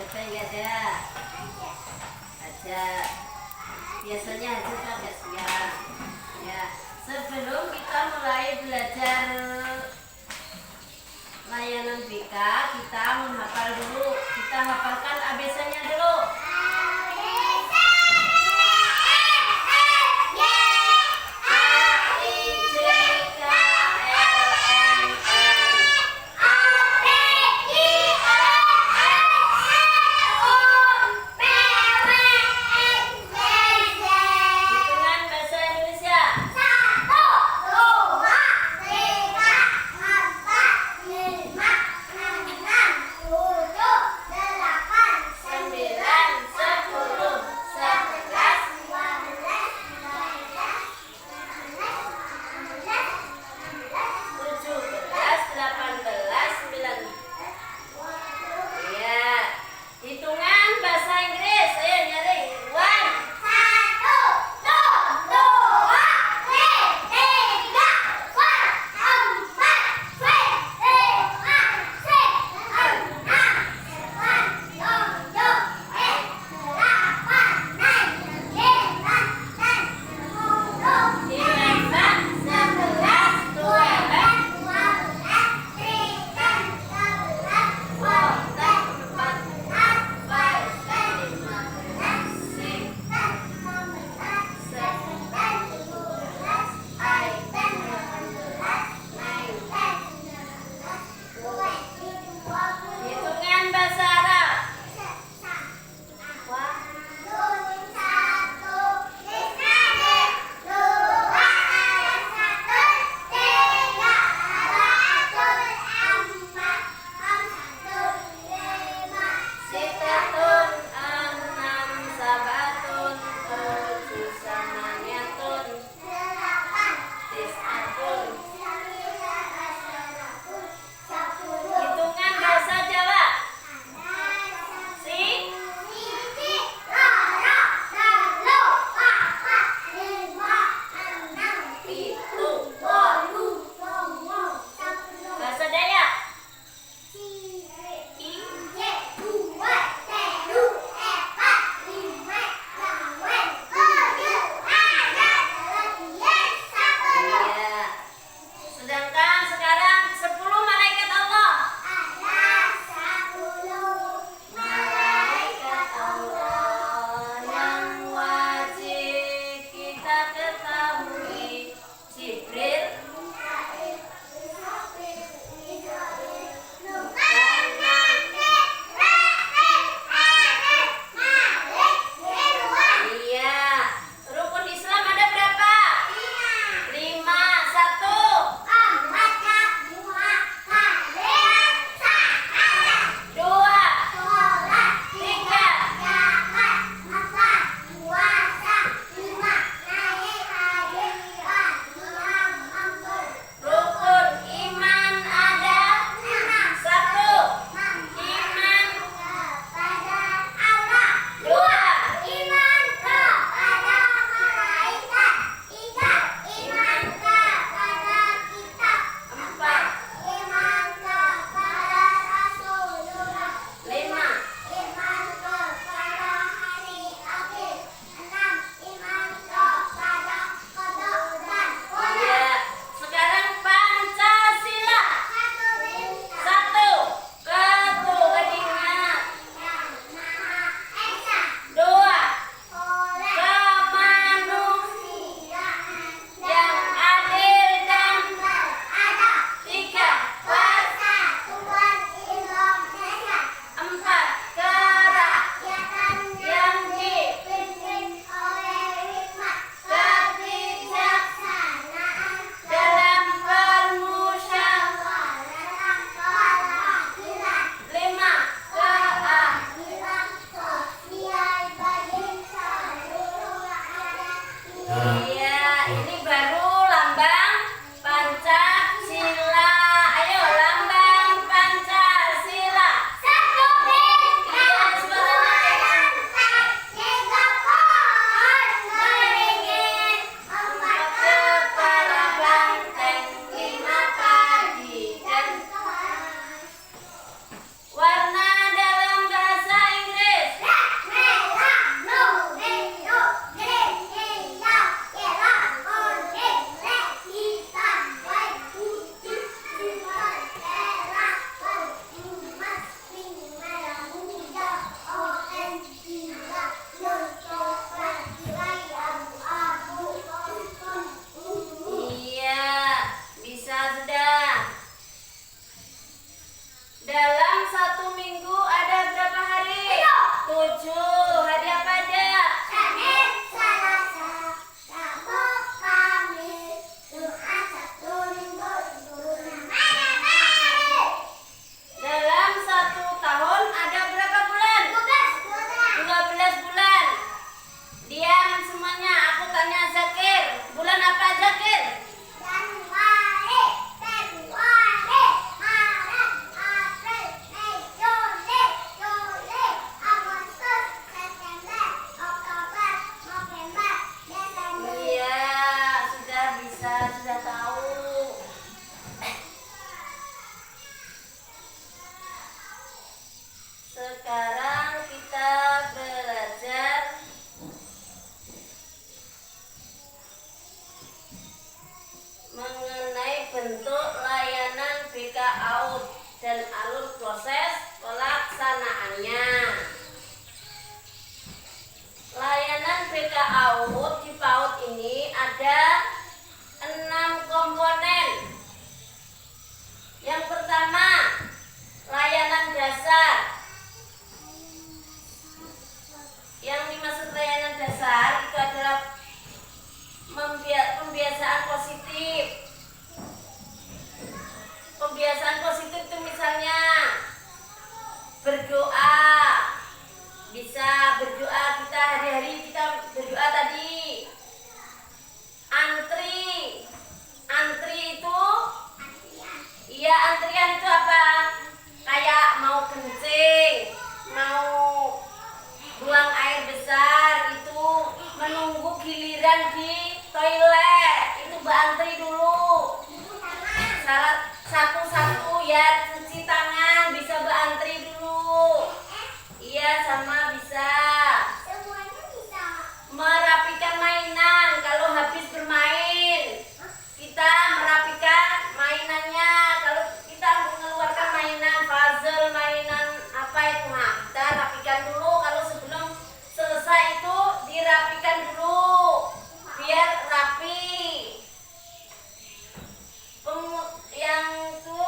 Siapa yang nggak ada? Ada. Biasanya Hajat agak siap. Ya, sebelum kita mulai belajar layanan BK, kita menghafal dulu. Kita hafalkan ABC-nya dulu. Sekarang kita belajar mengenai bentuk layanan BK-AUD dan alur proses pelaksanaannya. Layanan BK-AUD di PAUD ini ada 6 komponen. Yang pertama, layanan dasar. Yang dimaksud layanan dasar itu adalah pembiasaan positif. Pembiasaan positif itu misalnya berdoa. Bisa berdoa, kita hari-hari kita berdoa tadi. Antri itu, iya, antrian itu apa? Kayak mau kencing, mau buang air besar, itu menunggu giliran di toilet, itu berantri dulu. Satu-satu ya, cuci tangan bisa berantri dulu. Iya, sama bisa. Semuanya bisa. Merapikan mainan, kalau habis bermain kita merapikan mainannya. Kalau kita mengeluarkan mainan puzzle, mainan apa itu, nah kita rapikan dulu. Kalau sebelum selesai itu dirapikan dulu biar rapi. Yang itu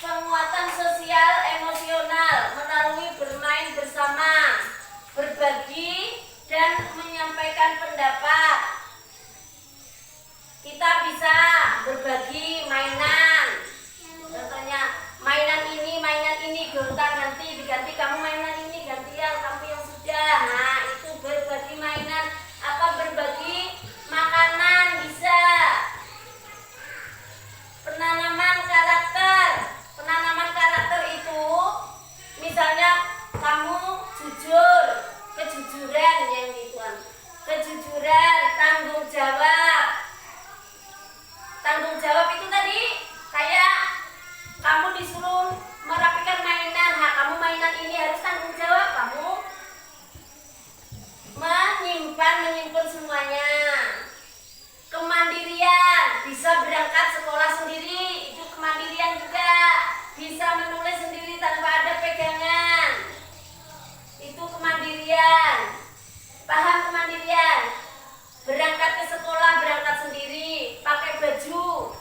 penguatan sosial emosional melalui bermain bersama, berbagi dan menyampaikan pendapat. Kita bisa berbagi mainan. Contohnya mainan ini gonta-ganti, diganti kamu mainan ini, ganti kamu yang sudah. Nah, itu berbagi mainan. Apa, berbagi makanan bisa. Penanaman karakter itu misalnya kamu jujur, kejujuran yang ituan. Kejujuran, tanggung jawab. Tanggung jawab itu tadi kayak kamu disuruh merapikan mainan. Nah, kamu mainan ini harus tanggung jawab. Kamu menyimpan semuanya. Kemandirian, bisa berangkat sekolah sendiri, itu kemandirian juga. Bisa menulis sendiri tanpa ada pegangan, itu kemandirian. Paham kemandirian? Berangkat ke sekolah, berangkat sendiri, pakai baju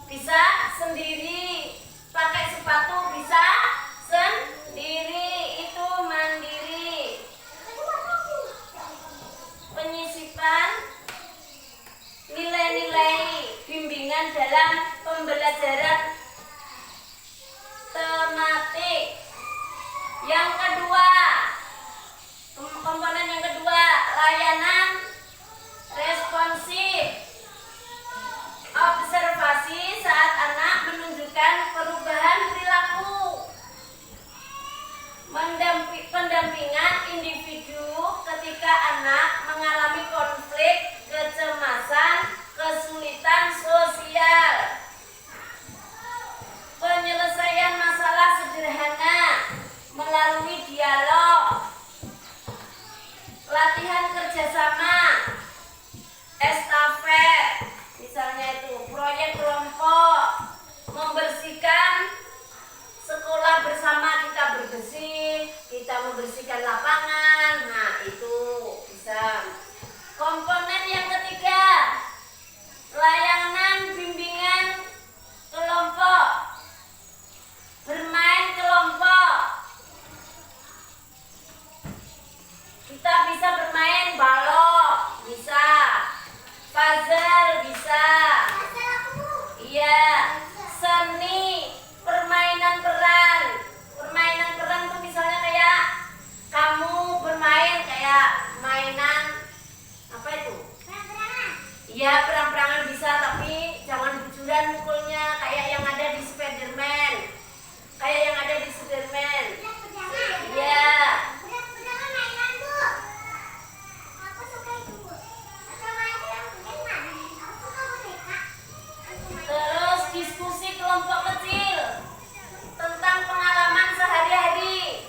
bisa sendiri, pakai sepatu bisa sendiri, itu mandiri. Penyisipan nilai-nilai bimbingan dalam pembelajaran tematik. Yang kedua, komponen yang kedua, layanan responsif. Observasi saat anak menunjukkan perubahan perilaku. Pendampingan individu ketika anak mengalami konflik, kecemasan, kesulitan sosial. Penyelesaian masalah sederhana melalui dialog. Latihan kerjasama, estafet, misalnya itu proyek kelompok, membersihkan sekolah bersama, kita bersih, kita membersihkan lapangan. Nah, itu bisa. Komponen yang ketiga, layanan bimbingan kelompok. Bermain kelompok. Kita bisa bermain balok, bisa. Puzzle bisa. Iya. Seni, permainan peran. Permainan peran itu misalnya kayak kamu bermain kayak mainan apa itu? Iya, perang-perangan bisa, tapi jangan bujuran mukulnya kayak yang ada di Spiderman. Kayak yang ada di Spiderman. Iya. Terus diskusi kelompok kecil tentang pengalaman sehari-hari.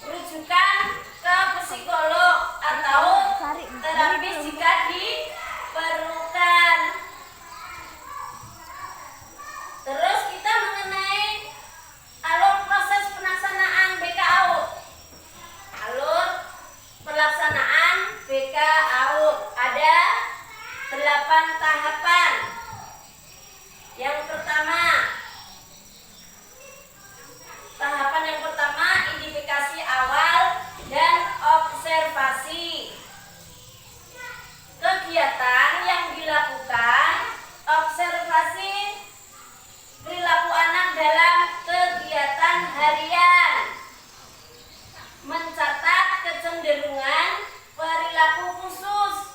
rujukan ke psikolog atau terapis jika diperlukan. Terus kita mengenai alur proses pelaksanaan BKAU. Alur pelaksanaan BKAU ada 8 tahapan. Yang pertama, tahapan yang pertama identifikasi awal dan observasi. Kegiatan yang dilakukan, observasi perilaku anak dalam kegiatan harian, mencatat kecenderungan perilaku khusus,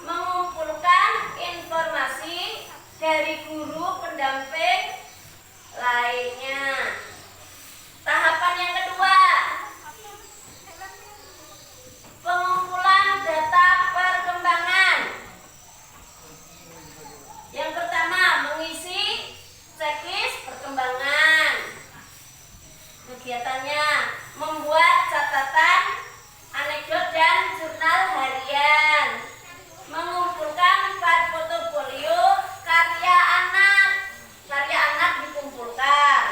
mengumpulkan informasi dari guru pendamping lainnya. Tahapan yang kedua, pengumpulan data perkembangan. Yang pertama, mengisi checklist perkembangan. Kegiatannya membuat catatan, anekdot dan jurnal harian, mengumpulkan file portofolio karya anak. Karya anak dikumpulkan.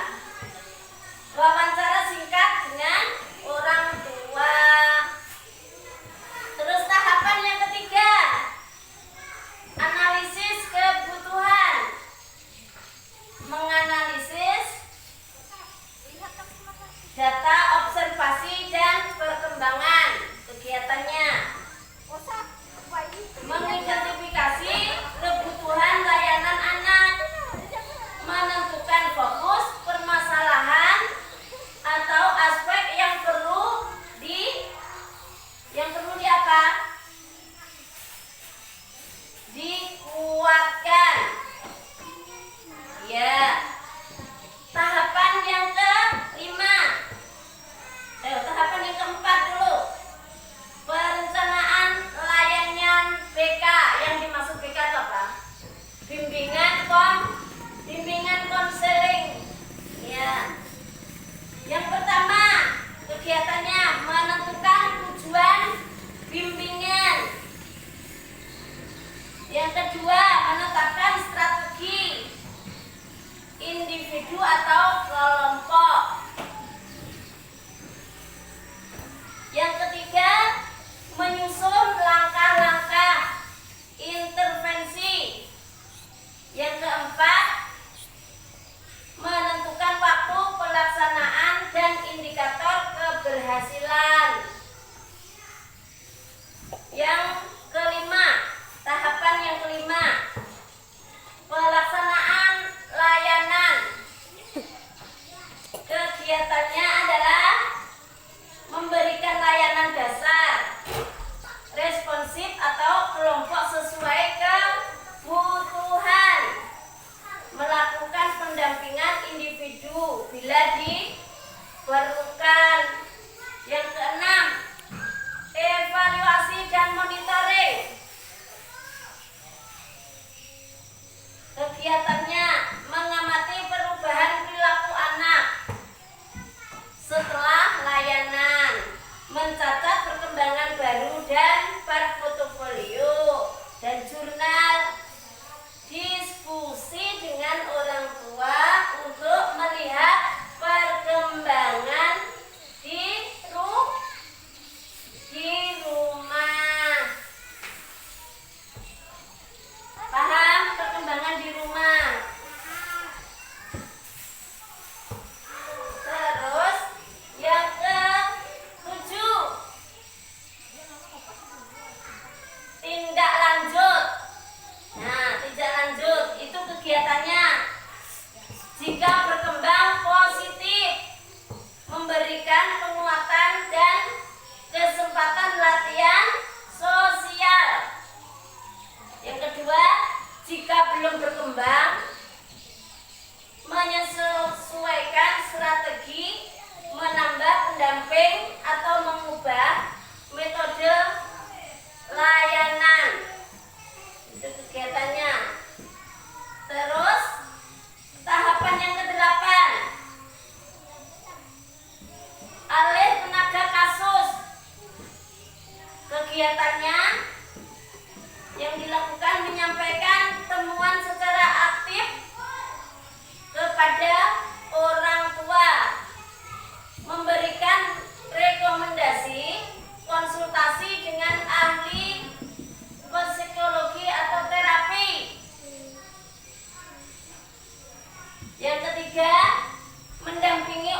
Wawancara singkat dengan orang tua. Terus tahapan yang ketiga, analisis kebutuhan. Menganalisis data observasi dan perkembangan kegiatannya. Mengidentifikasi kebutuhan layanan anak. Menentukan fokus permasalahan atau aspek yang perlu apa? Dikuatkan. Ya. Tahapan yang kelima. Tahapan yang keempat dulu. Perencanaan layanan BK. Yang dimaksud BK itu apa? Bimbingan konseling. Ya. Yang pertama, kegiatannya menentukan tujuan bimbingan. Yang kedua, menetapkan strategi individu atau kelompok. Yang ketiga, menyusun langkah-langkah intervensi. Yang keempat, menentukan waktu pelaksanaan dan indikator keberhasilan. Yang kelima, tahapan yang kelima, pelaksanaan layanan. Kegiatannya adalah memberikan layanan dasar, responsif atau kelompok sesuai kebutuhan, melakukan pendampingan individu bila diperlukan. Yang keenam, evaluasi dan monitoring. Kegiatannya mengamati perubahan perilaku anak setelah layanan, mencatat perkembangan baru dan portofolio dan jurnal, diskusi dengan orang tua untuk melihat perkembangan di rumah. Paham perkembangan di rumah? Terus yang ke-7, tindak lanjut. Nah, tindak lanjut itu kegiatannya jika berkembang positif, memberikan penguatan dan kesempatan latihan sosial. Yang kedua, jika belum berkembang, menyesuaikan strategi, menambah pendamping atau mengubah metode layanan. Itu kegiatannya. Terus tahapan yang ke-8, ketiga mendampingi